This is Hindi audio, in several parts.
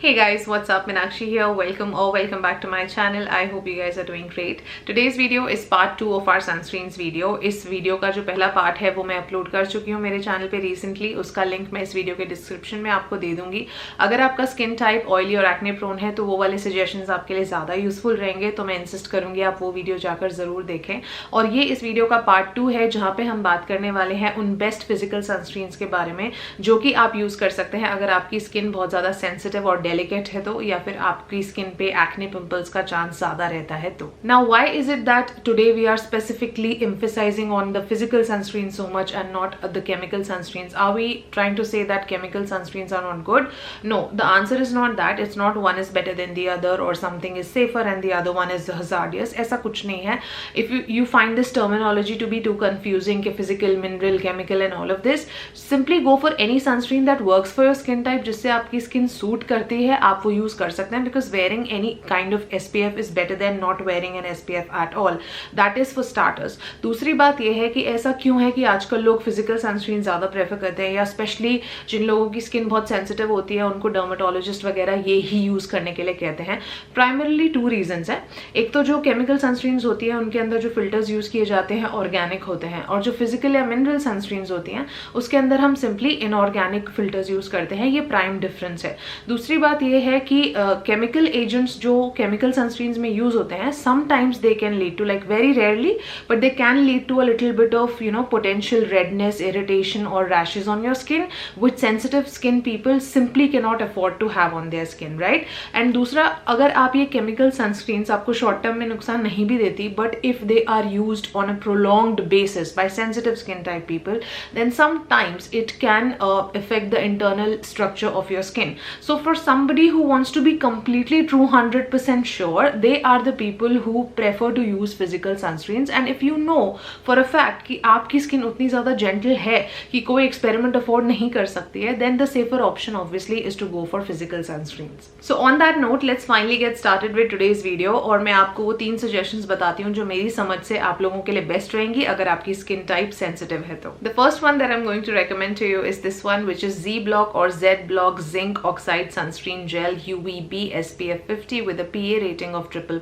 Hey guys, what's up? Meenakshi here. Welcome back to my channel. I hope you guys are doing great. Today's video is part 2 of our sunscreens video. इस वीडियो का जो पहला पार्ट है वो मैं अपलोड कर चुकी हूँ मेरे चैनल पे रिसेंटली. उसका लिंक मैं इस वीडियो के डिस्क्रिप्शन में आपको दे दूंगी. अगर आपका स्किन टाइप ऑयली और एक्ने प्रोन है तो वो वाले सजेशंस आपके लिए ज़्यादा यूजफुल रहेंगे, तो मैं इंसिस्ट करूंगी आप वो वीडियो जाकर ज़रूर देखें. और ये इस वीडियो का पार्ट 2 है जहाँ पे हम बात करने वाले हैं उन बेस्ट फिजिकल सनस्क्रीन्स के बारे में जो कि आप यूज़ कर सकते हैं अगर आपकी स्किन बहुत ज़्यादा सेंसिटिव और डेलिकेट है तो, या फिर आपकी स्किन पे एक्ने पिंपल्स का चांस ज्यादा रहता है तो. Now why is it that today we are specifically emphasising on the physical sunscreen so much and not the chemical sunscreens? Are we trying to say that chemical sunscreens are not good? No, the answer is not that. It's not one is better than the other or something is safer and the other one is hazardous. ऐसा कुछ नहीं है. If you find this terminology to be too confusing कि physical, mineral, chemical and all of this, simply go for any sunscreen that works for your skin type, जिससे आपकी skin suit करती है आप वो यूज कर सकते हैं. Because wearing any kind of SPF is better than not wearing N SPF at all. That is for starters. दूसरी बात यह है कि ऐसा क्यों है कि आजकल लोग फिजिकल सनस्क्रीन ज्यादा प्रेफर करते हैं, या स्पेशली जिन लोगों की स्किन बहुत सेंसिटिव होती है उनको डर्मेटोलॉजिस्ट वगैरह ये ही यूज करने के लिए कहते हैं. प्राइमरली 2 रीजंस है. एक तो जो केमिकल सनस्क्रीन होती है उनके अंदर जो फिल्टर्स यूज किए जाते हैं ऑर्गेनिक होते हैं, और जो फिजिकल या मिनरल सनस्क्रीन होती हैं उसके अंदर हम सिंपली इनऑर्गेनिक फिल्टर्स यूज करते हैं. ये प्राइम डिफरेंस है. दूसरी बात यह है कि केमिकल एजेंट्स जो केमिकल सनस्क्रीन्स में यूज होते हैं sometimes they can lead to, like very rarely but they can lead to a little bit of potential redness, irritation और rashes on your skin which sensitive skin people simply can not afford to have on their skin, right? And दूसरा, अगर आप ये केमिकल सनस्क्रीन्स आपको शॉर्ट टर्म में नुकसान नहीं भी देती, but if they are used on a prolonged basis by sensitive skin type people, then sometimes it can affect the internal structure of your skin. So for somebody who wants to be completely true 100% sure, they are the people who prefer to use physical sunscreens. And if you know for a fact कि आपकी skin उतनी ज़्यादा gentle है कि कोई experiment afford नहीं कर सकती है, then the safer option obviously is to go for physical sunscreens. So on that note, let's finally get started with today's video. और मैं आपको वो 3 suggestions बताती हूँ जो मेरी समझ से आप लोगों के लिए बेस्ट रहेंगी अगर आपकी skin type sensitive है तो. The first one that I'm going to recommend to you is this one, which is Z-Block or Z-Block Zinc Oxide Sunscreen Gel UVB SPF 50 with a PA rating of triple+.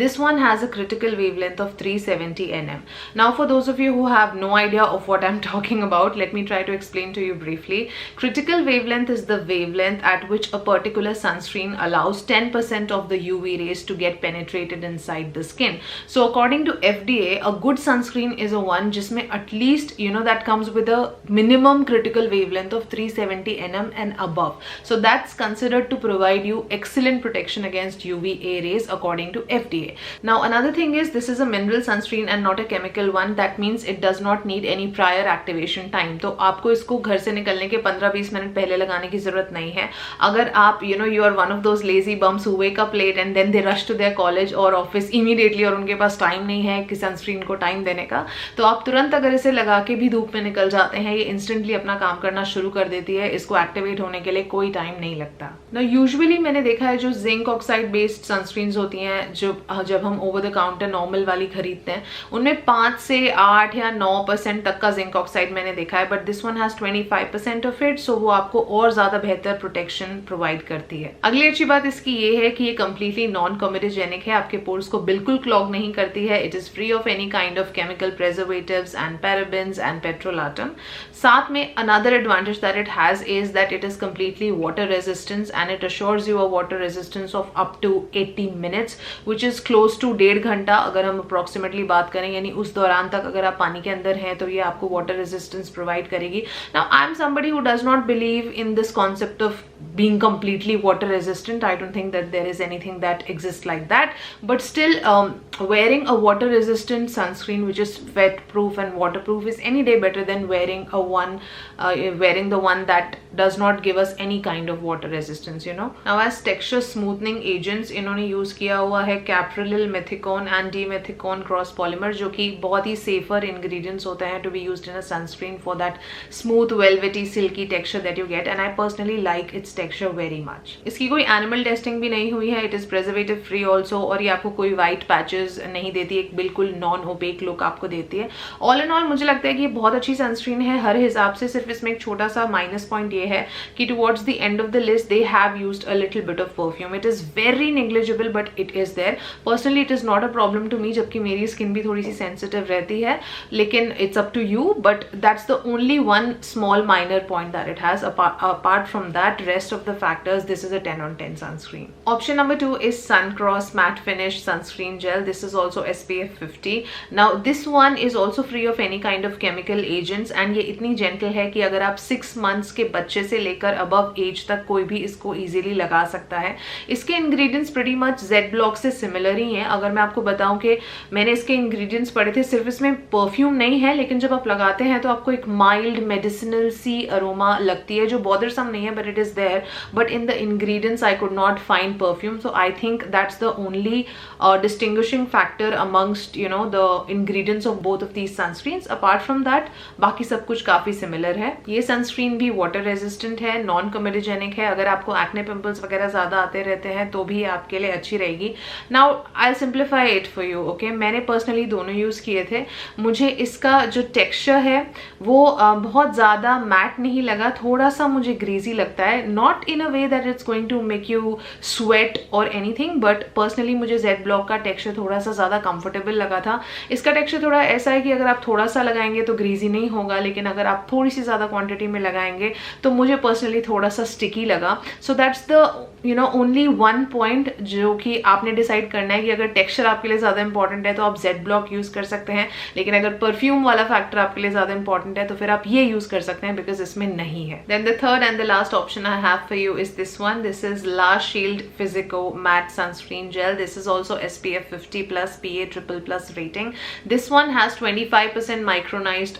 This one has a critical wavelength of 370 nm. Now for those of you who have no idea of what I'm talking about, let me try to explain to you briefly. Critical wavelength is the wavelength at which a particular sunscreen allows 10% of the UV rays to get penetrated inside the skin. So according to FDA, a good sunscreen is a one जिसमें at least that comes with a minimum critical wavelength of 370 nm and above. So that's considered to provide you excellent protection against UVA rays according to FDA. Now another thing is, this is a mineral sunscreen and not a chemical one. That means it does not need any prior activation time. तो आपको इसको घर से निकलने के 15-20 मिनट पहले लगाने की जरूरत नहीं है. अगर आप you are one of those lazy bums who wake up late and then they rush to their college or office immediately और उनके पास टाइम नहीं है कि सनस्क्रीन को टाइम देने का, तो आप तुरंत अगर इसे लगा के भी धूप में निकल जाते हैं, ये इंस्टेंटली अपना काम करना शुरू कर देती है. इसको एक्टिवेट होने के लिए कोई टाइम नहीं लगता. ना यूजुअली मैंने देखा है जो जिंक ऑक्साइड बेस्ड सनस्क्रीन्स होती हैं, जब हम ओवर द काउंटर नॉर्मल वाली खरीदते हैं, उनमें 5 से 8 या 9% तक का जिंक ऑक्साइड मैंने देखा है, but this one has 25% of it. So वो आपको और ज्यादा बेहतर प्रोटेक्शन प्रोवाइड करती है. अगली अच्छी बात इसकी ये है कि ये कंप्लीटली नॉन कम्युनिजेनिक है, आपके पोर्स को बिल्कुल क्लॉग नहीं करती है. It is free of any kind of chemical preservatives and parabens and petrolatum. साथ में another advantage that it has is that it is completely water resistant and it assures you a water resistance of up to 80 minutes, which is close to 1.5 घंटा अगर हम approximately बात करें, यानी उस दौरान तक अगर आप पानी के अंदर हैं तो ये आपको water resistance provide करेगी. Now I am somebody who does not believe in this concept of being completely water resistant. I don't think that there is anything that exists like that, but still wearing a water resistant sunscreen which is wet proof and waterproof is any day better than wearing the one that does not give us any kind of water resistance. Now as texture smoothing agents इन्होंने यूज किया हुआ है caprylyl, methicone and dimethicone cross polymer, जो कि बहुत ही सेफर इंग्रेडिएंट्स होते हैं to be used in a sunscreen for that smooth velvety silky texture that you get. And I personally like its its texture very much. इसकी कोई एनिमल टेस्टिंग भी नहीं हुई है, it is preservative free also, और ये आपको कोई व्हाइट पैचेस नहीं देती, एक बिल्कुल नॉन ओपेक लुक आपको देती है। ऑल इन ऑल मुझे लगता है कि ये बहुत अच्छी सनस्क्रीन है हर हिसाब से। सिर्फ इसमें एक छोटा सा माइनस पॉइंट ये है कि towards the end of the list they have used a little bit of perfume. It is very negligible but it is there. Personally it is not a problem to me, जबकि मेरी स्किन भी थोड़ी सी सेंसिटिव रहती है, लेकिन it's up to you, but that's the only one small minor point that it has. Apart from that, rest of the factors, this is a 10 on 10 sunscreen. Option number 2 is Suncross Matte Finish Sunscreen Gel. This is also SPF 50. Now this one is also free of any kind of chemical agents and ये इतनी gentle है कि अगर आप 6 months के बच्चे से लेकर above age तक कोई भी इसको easily लगा सकता है। इसके ingredients pretty much Z-Block से similar ही हैं। अगर मैं आपको बताऊं कि मैंने इसके ingredients पढ़े थे, सिर्फ इसमें perfume नहीं है, लेकिन जब आप लगाते हैं तो आपको एक mild medicinal सी aroma लगती है जो bothersome नहीं है, but it is there. But in the ingredients I could not find perfume, so I think that's the only distinguishing factor amongst the ingredients of both of these sunscreens. Apart from that, बाकी सब कुछ काफी similar है। ये sunscreen भी water resistant है, non comedogenic है। अगर आपको acne pimples वगैरह ज्यादा आते रहते हैं तो भी आपके लिए अच्छी रहेगी। Now I'll simplify it for you, okay? मैंने personally दोनों यूज किए थे। मुझे इसका जो texture है वो बहुत ज्यादा मैट नहीं लगा, थोड़ा सा मुझे ग्रीजी लगता है, not in a way that it's going to make you sweat और एनीथिंग, बट पर्सनली मुझे Z-Block का टेक्सचर थोड़ा सा ज्यादा कंफर्टेबल लगा था। इसका टेक्सचर थोड़ा ऐसा है कि अगर आप थोड़ा सा लगाएंगे तो ग्रीजी नहीं होगा, लेकिन अगर आप थोड़ी सी ज्यादा क्वांटिटी में लगाएंगे तो मुझे पर्सनली थोड़ा सा स्टिकी लगा। So that's the only one point जो कि आपने डिसाइड करना है कि अगर टेक्सचर आपके लिए ज्यादा इंपॉर्टेंट है तो आप Z-Block यूज कर सकते हैं, लेकिन अगर परफ्यूम वाला फैक्टर आपके लिए ज्यादा इंपॉर्टेंट है तो फिर आप ये यूज कर सकते हैं, बिकॉज इसमें नहीं है। Then the third and the last option I have for you is this one. This is La Shield Physico Matte Sunscreen Gel. This is also SPF 50 plus PA++ rating. This one has 25% micronized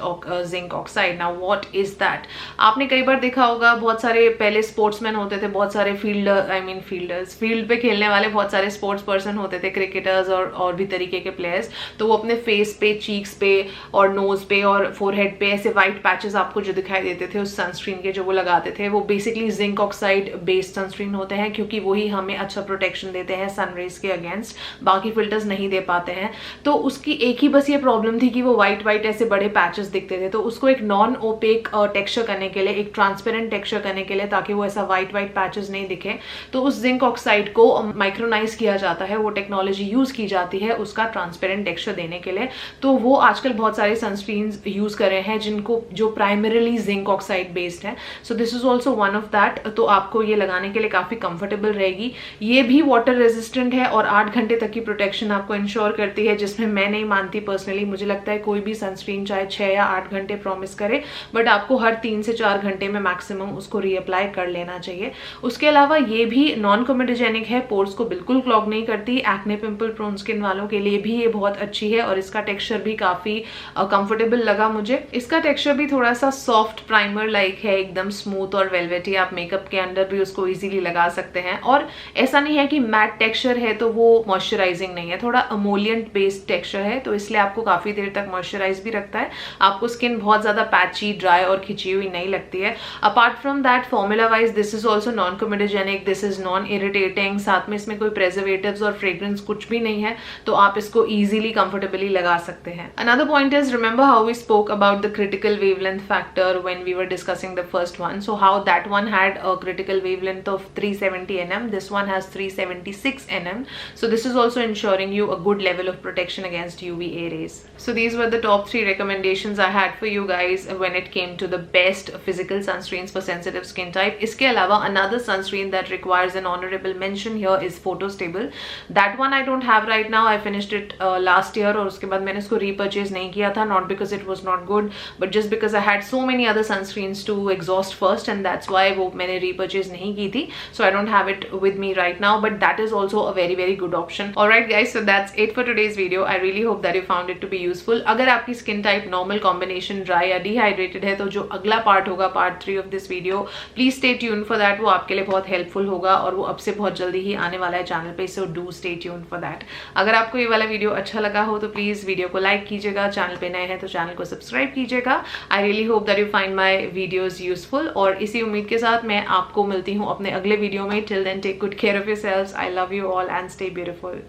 zinc oxide. Now what is that? आपने कई बार देखा होगा, बहुत सारे पहले स्पोर्ट्समैन होते थे, बहुत सारे फील्डर्स, फील्ड पे खेलने वाले बहुत सारे स्पोर्ट्स पर्सन होते थे, क्रिकेटर्स और भी तरीके के प्लेयर्स। तो वो अपने फेस पे, चीक्स पे और नोज पे और फोरहेड पे ऐसे व्हाइट पैचेस आपको जो दिखाई देते थे उस सनस्क्रीन के जो वो लगाते थे, वो basically zinc oxide based sunscreen होते हैं, क्योंकि वही हमें अच्छा प्रोटेक्शन देते हैं सनरेज के अगेंस्ट, बाकी फिल्टर्स नहीं दे पाते हैं। तो उसकी एक ही बस ये प्रॉब्लम थी कि वो व्हाइट ऐसे बड़े पैचेस दिखते थे, तो उसको एक नॉन ओपेक टेक्सचर करने के लिए, एक ट्रांसपेरेंट टेक्सचर करने के लिए, ताकि वो ऐसा व्हाइट पैचेस नहीं दिखे, तो उस जिंक ऑक्साइड को माइक्रोनाइज किया जाता है, वो टेक्नोलॉजी यूज की जाती है उसका ट्रांसपेरेंट टेक्सचर देने के लिए। तो वो आजकल बहुत सारे सनस्क्रीन यूज कर रहे हैं जो प्राइमरीली जिंक ऑक्साइड बेस्ड है। So this is also one of that. तो आपको ये लगाने के लिए काफी कंफर्टेबल रहेगी। ये भी वाटर रेजिस्टेंट है और 8 घंटे तक की प्रोटेक्शन आपको इंश्योर करती है, जिसमें मैं नहीं मानती पर्सनली। मुझे लगता है कोई भी सनस्क्रीन चाहे 6 या 8 घंटे प्रॉमिस करे, बट आपको हर 3 से 4 घंटे में मैक्सिमम उसको रीअप्लाई कर लेना चाहिए। उसके अलावा ये भी नॉन कोमेडोजेनिक है, पोर्स को बिल्कुल क्लॉग नहीं करती। एक्ने पिंपल प्रोन स्किन वालों के लिए भी ये बहुत अच्छी है, और इसका टेक्सचर भी काफी कंफर्टेबल लगा मुझे। इसका टेक्सचर भी थोड़ा सा सॉफ्ट प्राइमर लाइक है, एकदम स्मूथ और वेलवेटी। आप मेकअप के अंदर भी उसको इजीली लगा सकते हैं, और ऐसा नहीं है कि मैट टेक्सचर है तो वो मॉइस्चराइजिंग नहीं है, थोड़ा अमोलियंट बेस्ड टेक्सचर है, तो इसलिए आपको काफी देर तक मॉइस्चराइज भी रखता है। आपको स्किन बहुत ज्यादा पैची, ड्राई और खिंची हुई नहीं लगती है। Apart from that, formula wise this is also non comedogenic, this is non irritating, साथ में इसमें कोई प्रेजर्वेटिव्स और फ्रेग्रेंस कुछ भी नहीं है, तो आप इसको इजीली कंफर्टेबली लगा सकते हैं। Another point is, remember how we spoke about the critical wavelength factor when we were discussing the first one, so how that one had a critical wavelength of 370 nm. This one has 376 nm. So this is also ensuring you a good level of protection against UVA rays. So these were the top 3 recommendations I had for you guys when it came to the best physical sunscreens for sensitive skin type. इसके अलावा another sunscreen that requires an honorable mention here is Photostable. That one I don't have right now. I finished it last year, और उसके बाद मैंने इसको repurchase नहीं किया था, not because it was not good, but just because I had so many other sunscreens to exhaust first, and that's why वो मैंने repurchase नहीं की थी. So I don't have it with me right now, but that is also a very very good option. Alright guys, so that's it for today's video. I really hope that you found it to be useful. अगर आपकी skin type normal, combination, dry या dehydrated है, तो जो अगला part होगा, part 3 of this video, please stay tuned for that. वो आपके लिए बहुत helpful होगा, और वो अब से बहुत जल्दी ही आने वाला है चैनल पे, so do stay tuned for that. अगर आपको ये वाला वीडियो अच्छा लगा हो तो प्लीज वीडियो को लाइक कीजिएगा, चैनल पे नए हैं तो चैनल को सब्सक्राइब कीजिएगा. I really hope that you find my videos useful. और इसी उम्मीद के साथ मैं मैं आपको मिलती हूँ अपने अगले वीडियो में. Till then take good care of yourselves. I love you all and stay beautiful.